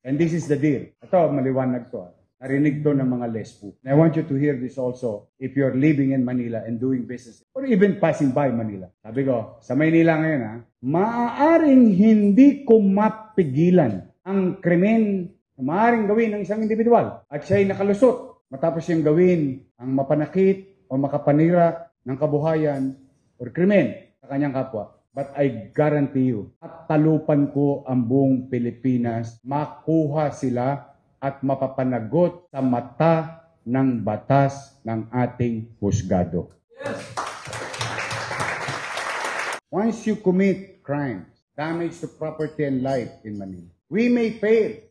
And this is the deal. Ito, maliwanag to. Narinig to ng mga lesbo. And I want you to hear this also if you're living in Manila and doing business or even passing by Manila. Sabi ko, sa Maynila ngayon maaaring hindi ko mapigilan ang krimen na maaaring gawin ng isang individual at siya'y nakalusot matapos siyang gawin ang mapanakit o makapanira ng kabuhayan o krimen sa kanyang kapwa. But I guarantee you, at talupan ko ang buong Pilipinas, makuha sila at mapapanagot sa mata ng batas ng ating husgado. Yes. Once you commit crimes, damage to property and life in Manila, we may fail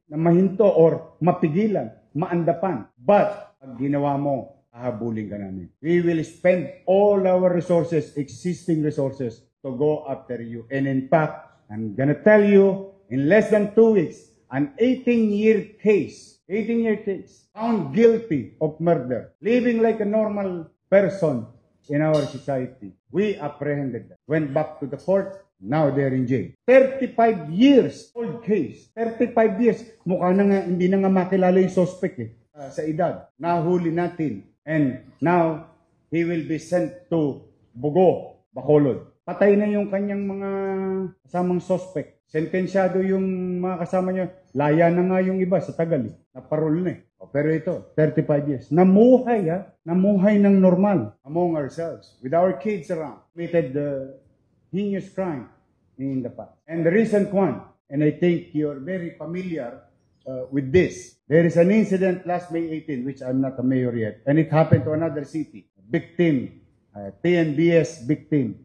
na mahinto or mapigilan, maandapan. But pag ginawa mo, hahabulin ka namin. We will spend all our resources, existing resources, to go after you. And in fact, I'm gonna tell you, in less than 2 weeks, an 18-year case, found guilty of murder, living like a normal person in our society. We apprehended them, went back to the court, now they're in jail. 35 years old case. 35 years. Mukha na nga, hindi na nga makilala yung suspect sa edad. Nahuli natin. And now, he will be sent to Bugo, Bacolod. Patay na yung kanyang mga kasamang suspect. Sentensyado yung mga kasama niya. Laya na nga yung iba sa Tagal. Naparol na pero ito, 35 years. Namuhay Namuhay ng normal among ourselves. With our kids around. Committed the heinous crime in the past. And the recent one, and I think you're very familiar with this. There is an incident last May 18, which I'm not a mayor yet, and it happened to another city. Victim, TNBS victim.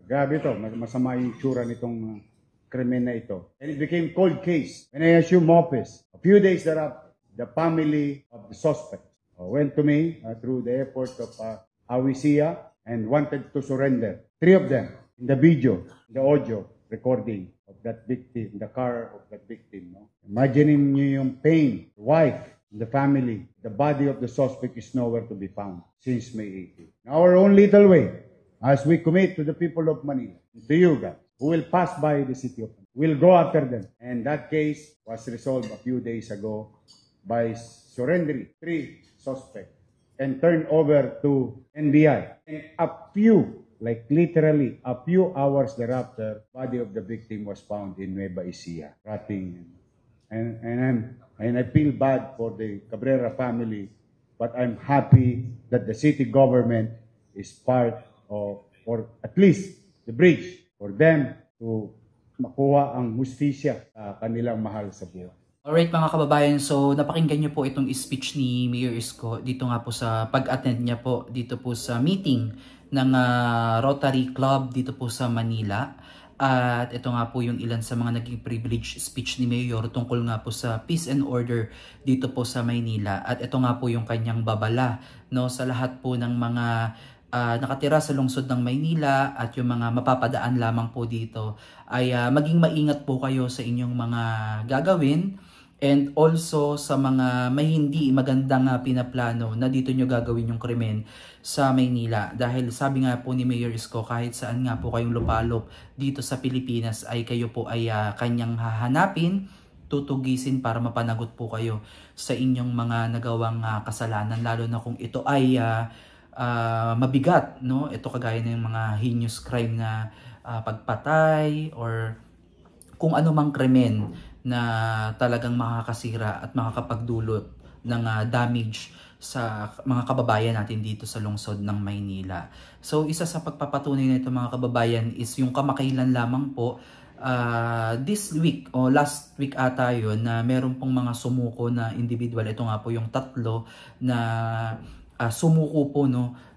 Grabe ito, masama yung tsura nitong krimen na ito. And it became cold case. When I assumed office, a few days thereafter, the family of the suspect went to me through the airport of Awisia and wanted to surrender. 3 of them in the video, the audio recording of that victim, the car of that victim. Imagine niyo yung pain, the wife, the family, the body of the suspect is nowhere to be found since May 18. Our own little way, as we commit to the people of Manila, to you guys, who will pass by the city of Manila, we'll go after them. And that case was resolved a few days ago by surrendering 3 suspects and turned over to NBI. And literally a few hours thereafter, body of the victim was found in Nueva Ecija, rotting. And I feel bad for the Cabrera family, but I'm happy that the city government is part of, or at least the bridge for them to makuha ang hustisya sa kanilang mahal sa buhay. Alright mga kababayan, so napakinggan nyo po itong speech ni Mayor Isko dito nga po sa pag-attend niya po dito po sa meeting ng Rotary Club dito po sa Manila. At ito nga po yung ilan sa mga naging privilege speech ni Mayor tungkol nga po sa peace and order dito po sa Maynila. At ito nga po yung kanyang babala sa lahat po ng mga nakatira sa lungsod ng Maynila at yung mga mapapadaan lamang po dito ay maging maingat po kayo sa inyong mga gagawin. And also sa mga may hindi magandang pinaplano na dito nyo gagawin yung krimen sa Maynila. Dahil sabi nga po ni Mayor Isko, kahit saan nga po kayong lupalop dito sa Pilipinas ay kayo po ay kanyang hahanapin, tutugisin para mapanagot po kayo sa inyong mga nagawang kasalanan. Lalo na kung ito ay mabigat, ito kagaya ng mga heinous crime na pagpatay or kung ano mang krimen na talagang makakasira at makakapagdulot ng damage sa mga kababayan natin dito sa lungsod ng Maynila. So isa sa pagpapatunay nito mga kababayan is yung kamakailan lamang po this week o last week ata yun na meron pong mga sumuko na individual. Ito nga po yung 3 na sumuko po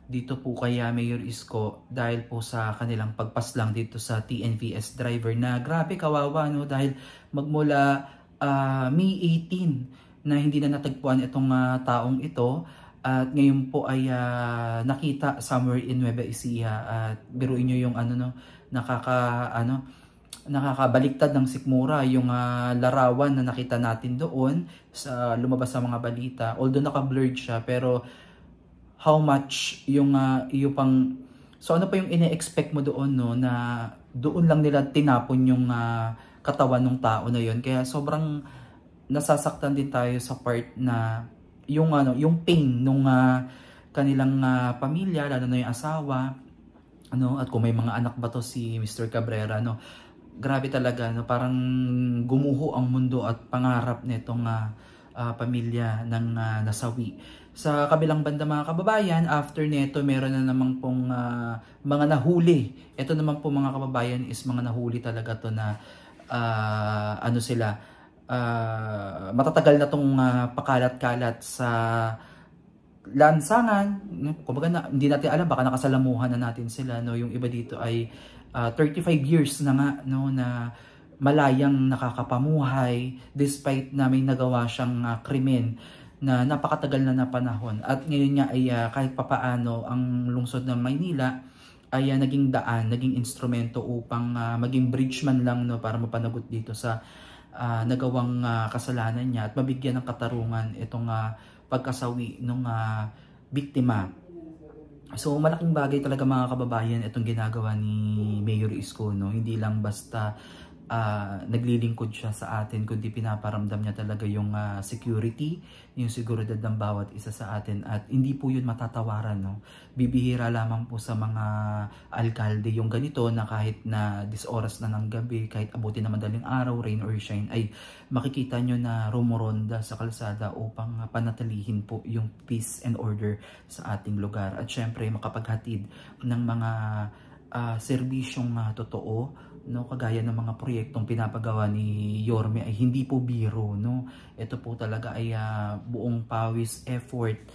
dito po kay Mayor Isko dahil po sa kanilang pagpaslang dito sa TNVS driver na grabe kawawa dahil magmula May 18 na hindi na natagpuan itong taong ito at ngayon po ay nakita somewhere in Nueva Ecija at biruin nyo yung nakakabaliktad ng sikmura yung larawan na nakita natin doon sa lumabas sa mga balita, although naka-blurred siya pero how much yung so ano pa yung ine-expect mo doon na doon lang nila tinapon yung katawan ng tao na yon. Kaya sobrang nasasaktan din tayo sa part na yung pain nung kanilang pamilya, lalo na yung asawa, at kung may mga anak ba to si Mr. Cabrera, grabe talaga, parang gumuho ang mundo at pangarap nitong pamilya ng nasawi. Sa kabilang banda mga kababayan, after nito meron na naman pong mga nahuli. Ito naman po mga kababayan is mga nahuli talaga to na matatagal na tong pakalat-kalat sa lansangan. Kumbaga hindi natin alam, baka nakasalamuhan na natin sila. Yung iba dito ay 35 years na nga na malayang nakakapamuhay despite na may nagawa siyang krimen na napakatagal na panahon. At ngayon nga ay kahit papaano ang lungsod ng Maynila ay naging daan, naging instrumento upang maging bridge man lang para mapanagot dito sa nagawang kasalanan niya at mabigyan ng katarungan itong pagkasawi ng biktima. So malaking bagay talaga mga kababayan itong ginagawa ni Mayor Isko, hindi lang basta naglilingkod siya sa atin, kundi pinaparamdam niya talaga yung security, yung seguridad ng bawat isa sa atin, at hindi po yun matatawaran. Bibihira lamang po sa mga alkalde yung ganito na kahit na 10 oras na ng gabi, kahit abutin na madaling araw, rain or shine, ay makikita nyo na rumoronda sa kalsada upang panatilihin po yung peace and order sa ating lugar, at syempre makapaghatid ng mga serbisyong totoo, kagaya ng mga proyektong pinapagawa ni Yorme ay hindi po biro, Ito po talaga ay buong pawis, effort,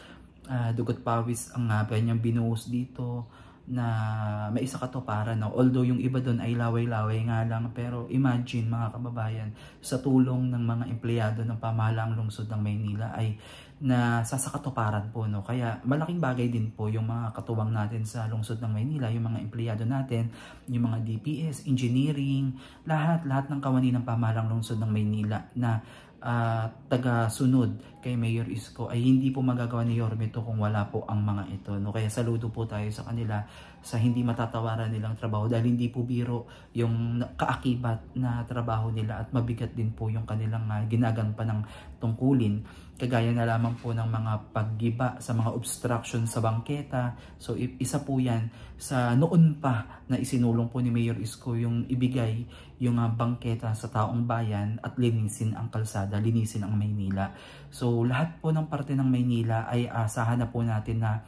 dugot pawis ang kanyang binuhos dito na may isa katuparan. Although yung iba doon ay laway-laway nga lang, pero imagine mga kababayan, sa tulong ng mga empleyado ng pamahalaang lungsod ng Maynila ay na sasakatuparan po. Kaya malaking bagay din po yung mga katuwang natin sa lungsod ng Maynila, yung mga empleyado natin, yung mga DPS, engineering, lahat ng kawani ng pamahalaang lungsod ng Maynila na taga-sunod kay Mayor Isko ay hindi po magagawa ni Yorme ito kung wala po ang mga ito. Kaya saludo po tayo sa kanila sa hindi matatawaran nilang trabaho, dahil hindi po biro yung kaakibat na trabaho nila, at mabigat din po yung kanilang ginagampan ng tungkulin, kagaya na lamang po ng mga paggiba sa mga obstruction sa bangketa. So isa po yan sa noon pa na isinulong po ni Mayor Isko, yung ibigay yung bangketa sa taong bayan at linisin ang kalsada, linisin ang Maynila. So lahat po ng parte ng Maynila ay asahan na po natin na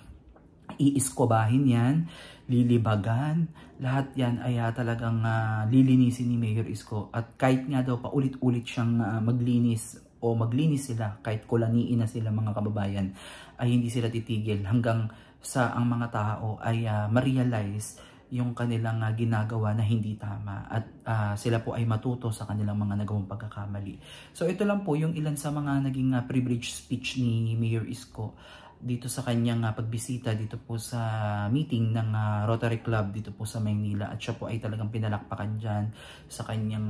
iiskobahin yan, lilibagan, lahat yan ay talagang lilinisin ni Mayor Isko. At kahit nga daw paulit-ulit siyang maglinis o maglinis sila, kahit kulaniin na sila mga kababayan, ay hindi sila titigil hanggang sa ang mga tao ay ma-realize yung kanilang ginagawa na hindi tama, at sila po ay matuto sa kanilang mga nagawang pagkakamali. So ito lang po yung ilan sa mga naging privilege speech ni Mayor Isko dito sa kanyang pagbisita dito po sa meeting ng Rotary Club dito po sa Maynila, at siya po ay talagang pinalakpakan dyan sa kanyang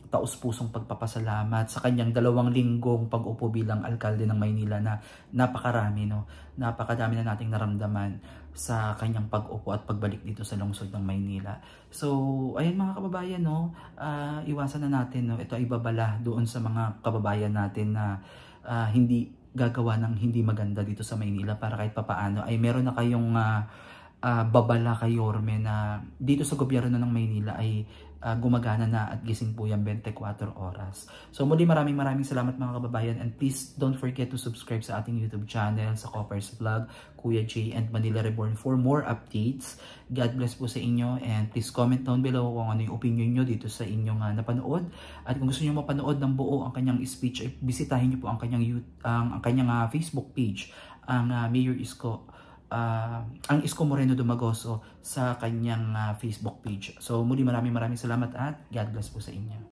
taus-pusong pagpapasalamat sa kanyang 2 linggong pag-upo bilang alkalde ng Maynila, na napakarami, napakadami na nating naramdaman sa kanyang pag-upo at pagbalik dito sa lungsod ng Maynila. So ayan mga kababayan, iwasan na natin, ito ay babala doon sa mga kababayan natin na hindi gagawa ng hindi maganda dito sa Maynila, para kahit papaano ay meron na kayong babala kay Yorme na dito sa gobyerno ng Maynila ay gumagana na at gising po yan 24 oras. So muli maraming salamat mga kababayan, and please don't forget to subscribe sa ating YouTube channel, sa Coppers Vlog, Kuya J and Manila Reborn for more updates. God bless po sa inyo, and please comment down below kung ano yung opinion nyo dito sa inyong napanood. At kung gusto nyo mapanood ng buo ang kanyang speech, ay bisitahin nyo po ang kanyang Facebook page, ang Mayor Isko, ang Isko Moreno Dumagoso, sa kanyang Facebook page. So muli maraming salamat at God bless po sa inyo.